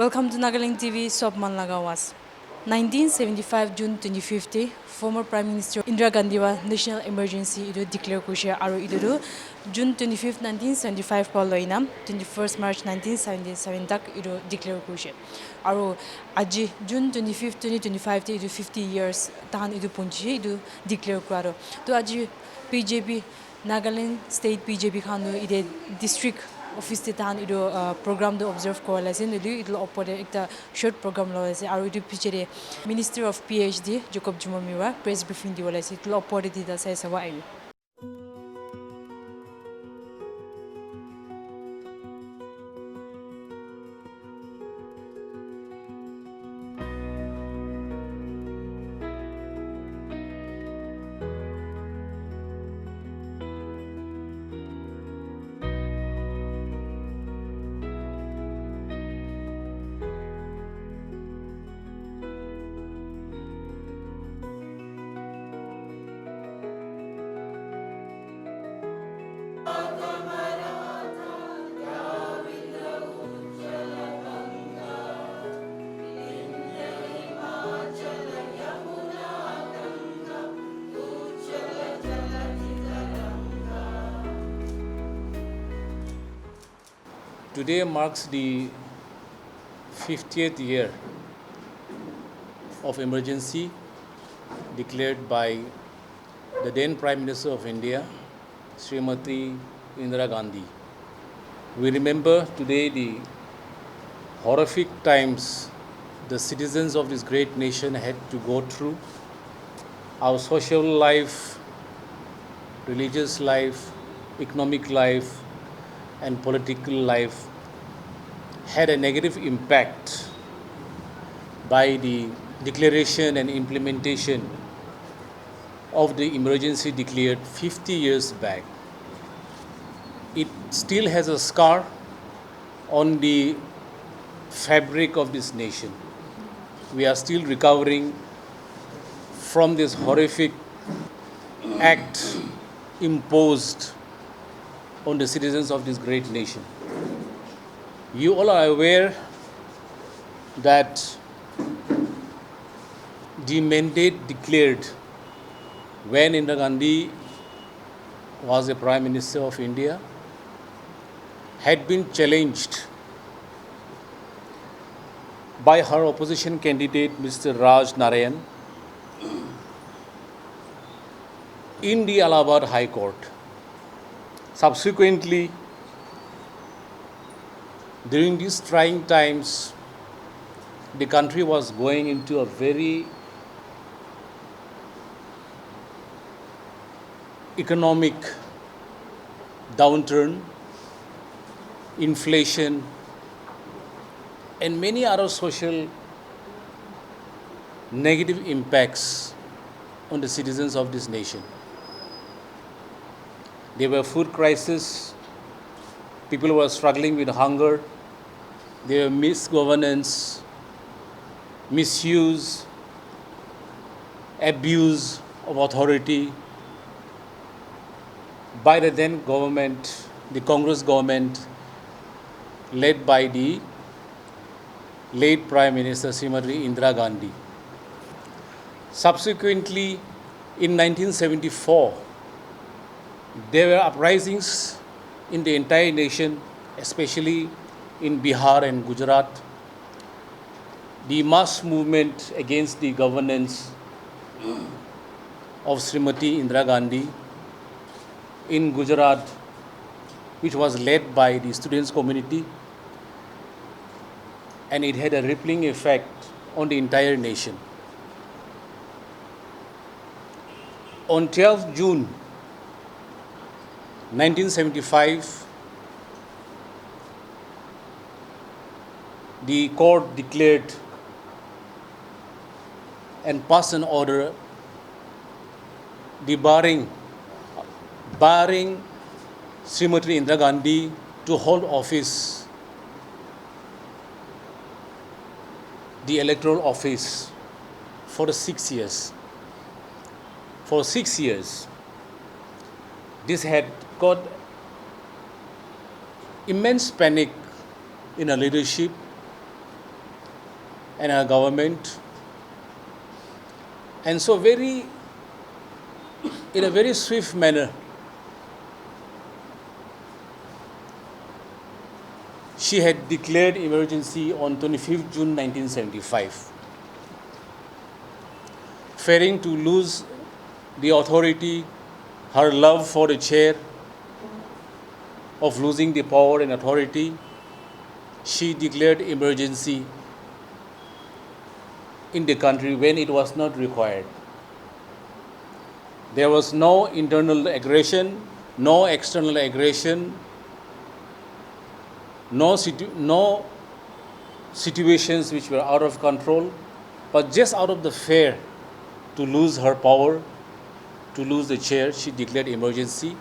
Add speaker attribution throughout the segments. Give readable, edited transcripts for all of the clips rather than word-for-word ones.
Speaker 1: Welcome to Nagaland TV, Sobman Lagawas. 1975 June 2050, former Prime Minister Indira Gandhi wa national emergency idu declare kushe aru idu June 25 1975 pa loina 21st March 1977 tak idu declare kushe aru aji June 25 2025 te idu 50 years tan idu punchi idu declare kwaro to aji BJP Nagaland State BJP khanu ide district office te tan idu program do observe ko la sin idu opore ekta short program lo ase aru idu pichere Minister of PHED Jhimomi wa press briefing di wala se idu opore di da sai sawa ai.
Speaker 2: Today marks the 50th year of emergency declared by the then Prime Minister of India, Srimati Indira Gandhi. We remember today the horrific times the citizens of this great nation had to go through. Our social life, religious life, economic life, and political life had a negative impact by the declaration and implementation of the emergency declared 50 years back. It still has a scar on the fabric of this nation. We are still recovering from this horrific act imposed on the citizens of this great nation. You all are aware that the mandate declared when Indira Gandhi was the Prime Minister of India had been challenged by her opposition candidate Mr. Raj Narayan in the Allahabad High Court. Subsequently, during these trying times, the country was going into a very economic downturn, inflation, and many other social negative impacts on the citizens of this nation. There were food crises, people were struggling with hunger, there were misgovernance, misuse, abuse of authority by the then government, the Congress government, led by the late Prime Minister Srimati Indira Gandhi. Subsequently, in 1974, there were uprisings in the entire nation, especially in Bihar and Gujarat. The mass movement against the governance of Srimati Indira Gandhi in Gujarat, which was led by the students' community, and it had a rippling effect on the entire nation. On 12th June 1975, the court declared and passed an order barring Srimati Indira Gandhi to hold office, the electoral office, for 6 years. For 6 years, this had got immense panic in her leadership and her government. And so in a very swift manner, she had declared emergency on 25th June 1975, fearing to lose the authority, her love for the chair, of losing the power and authority. She declared emergency in the country when it was not required. There was no internal aggression, no external aggression, no situations which were out of control, but just out of the fear to lose her power, to lose the chair, she declared emergency.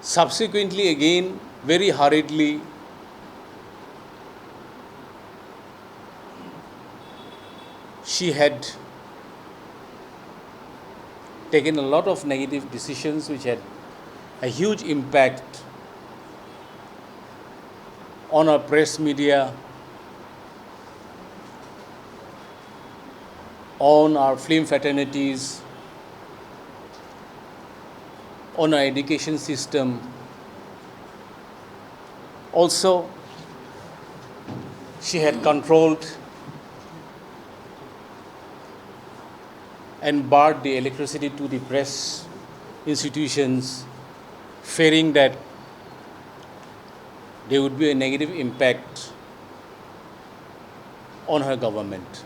Speaker 2: Subsequently, again, very hurriedly, she had taken a lot of negative decisions which had a huge impact on our press media, on our film fraternities, on our education system. Also, she had controlled and barred the electricity to the press institutions, fearing that there would be a negative impact on her government.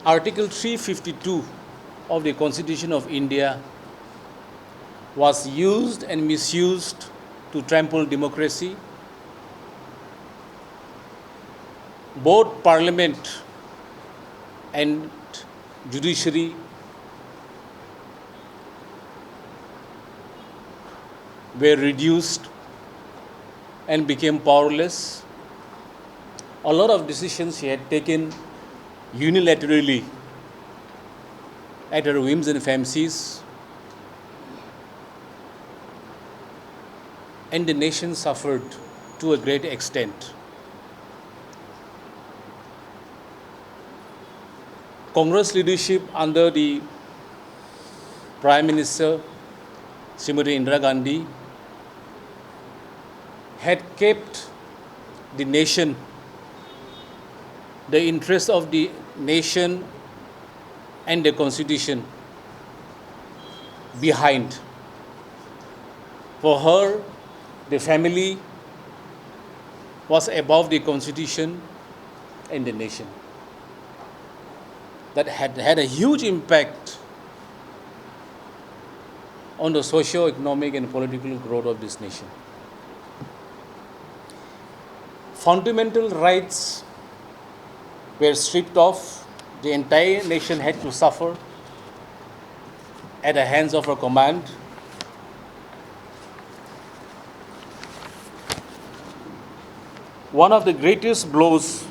Speaker 2: Article 352 of the Constitution of India was used and misused to trample democracy. Both Parliament and Judiciary were reduced and became powerless. A lot of decisions she had taken unilaterally at her whims and fancies, and the nation suffered to a great extent. Congress leadership under the Prime Minister Srimati Indira Gandhi had kept the nation, the interest of the nation and the Constitution behind. For her, the family was above the Constitution and the nation. That had a huge impact on the socio-economic and political growth of this nation. Fundamental rights were stripped off. The entire nation had to suffer at the hands of her command. One of the greatest blows,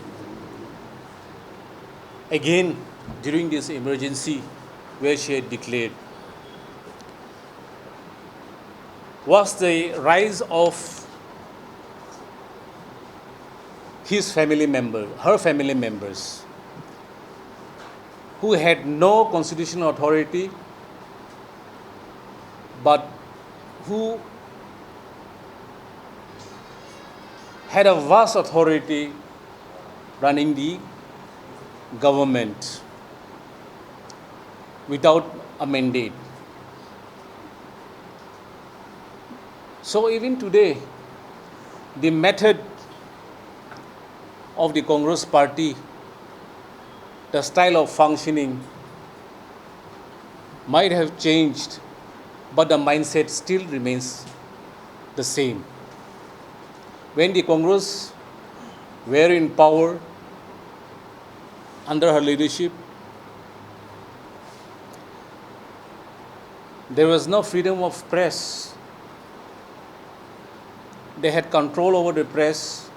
Speaker 2: again during this emergency where she had declared, was the rise of her family members, who had no constitutional authority, but who had a vast authority running the government without a mandate. So even today, the method of the Congress party, the style of functioning might have changed, but the mindset still remains the same. When the Congress were in power under her leadership, there was no freedom of press. They had control over the press.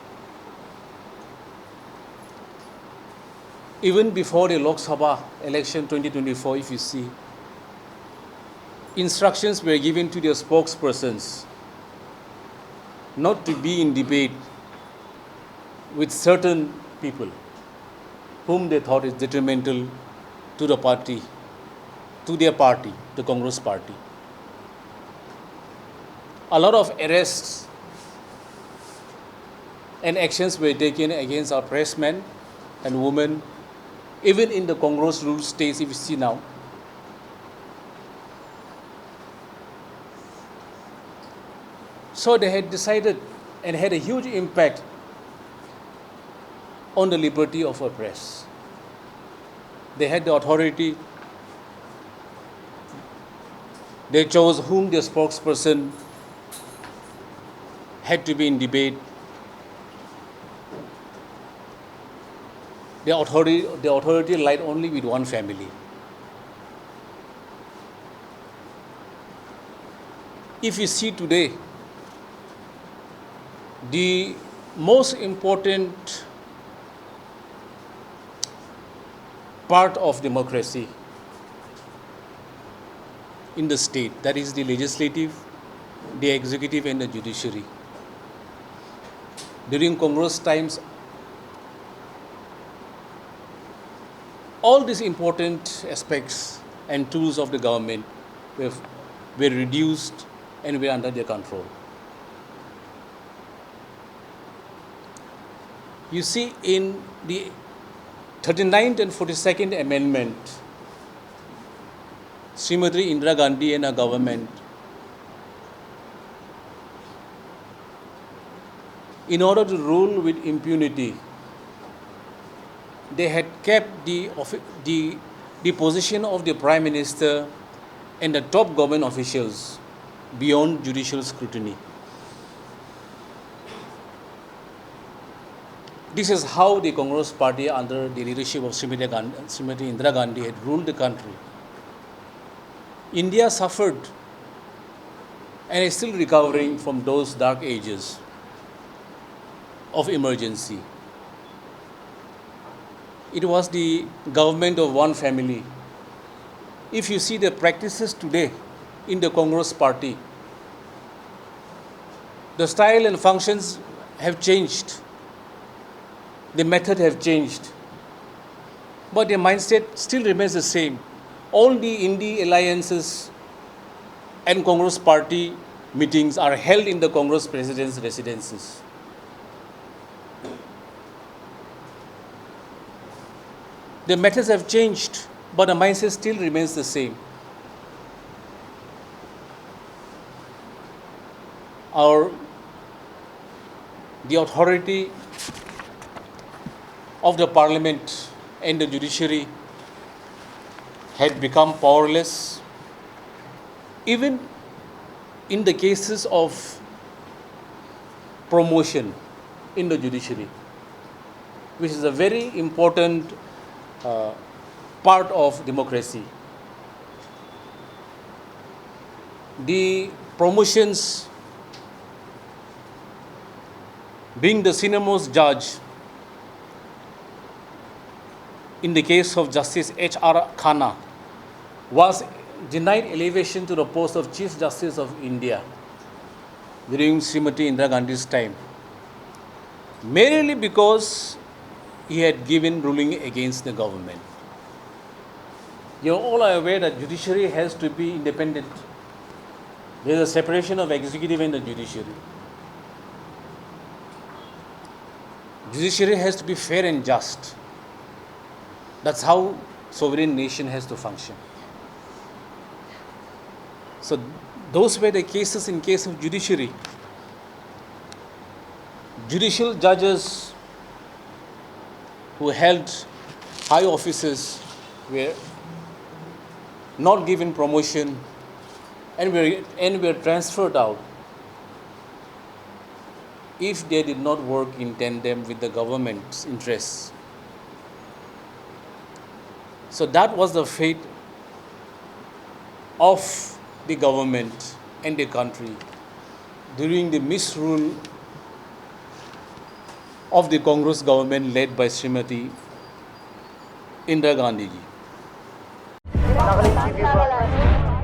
Speaker 2: Even before the Lok Sabha election 2024, if you see, instructions were given to their spokespersons not to be in debate with certain people whom they thought is detrimental to the party, to their party, the Congress party. A lot of arrests and actions were taken against our pressmen and women, even in the Congress ruled states, if you see now. So they had decided and had a huge impact on the liberty of our press. They had the authority. They chose whom their spokesperson had to be in debate. The authority lied only with one family. If you see today, the most important part of democracy in the state, that is the legislative, the executive and the judiciary. During Congress times, all these important aspects and tools of the government were reduced and were under their control. You see, in the 39th and 42nd Amendment, Srimati Indira Gandhi and her government, in order to rule with impunity, they had kept the position of the Prime Minister and the top government officials beyond judicial scrutiny. This is how the Congress party under the leadership of Srimati Indira Gandhi had ruled the country. India suffered and is still recovering from those dark ages of emergency. It was the government of one family. If you see the practices today in the Congress party, the style and functions have changed. The method have changed. But the mindset still remains the same. All the Indie alliances and Congress party meetings are held in the Congress president's residences. The methods have changed, but the mindset still remains the same. The authority of the parliament and the judiciary had become powerless, even in the cases of promotion in the judiciary, which is a very important part of democracy. The promotions, being the senior-most judge in the case of Justice H.R. Khanna, was denied elevation to the post of Chief Justice of India during Srimati Indira Gandhi's time, merely because he had given ruling against the government. You all are aware that judiciary has to be independent. There is a separation of executive and the judiciary. Judiciary has to be fair and just. That's how sovereign nation has to function. So those were the cases in case of judiciary. Judicial judges who held high offices were not given promotion and were transferred out if they did not work in tandem with the government's interests. So that was the fate of the government and the country during the misrule of the Congress government led by Srimati Indira Gandhi ji.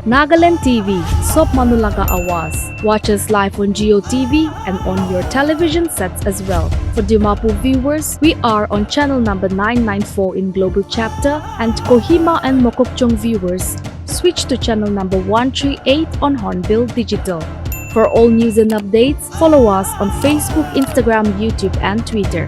Speaker 3: Nagaland TV, Sob Manulaga Awas. Watch us live on Geo TV and on your television sets as well. For Dimapur viewers, we are on channel number 994 in Global Chapter, and Kohima and Mokokchung viewers, switch to channel number 138 on Hornbill Digital. For all news and updates, follow us on Facebook, Instagram, YouTube, and Twitter.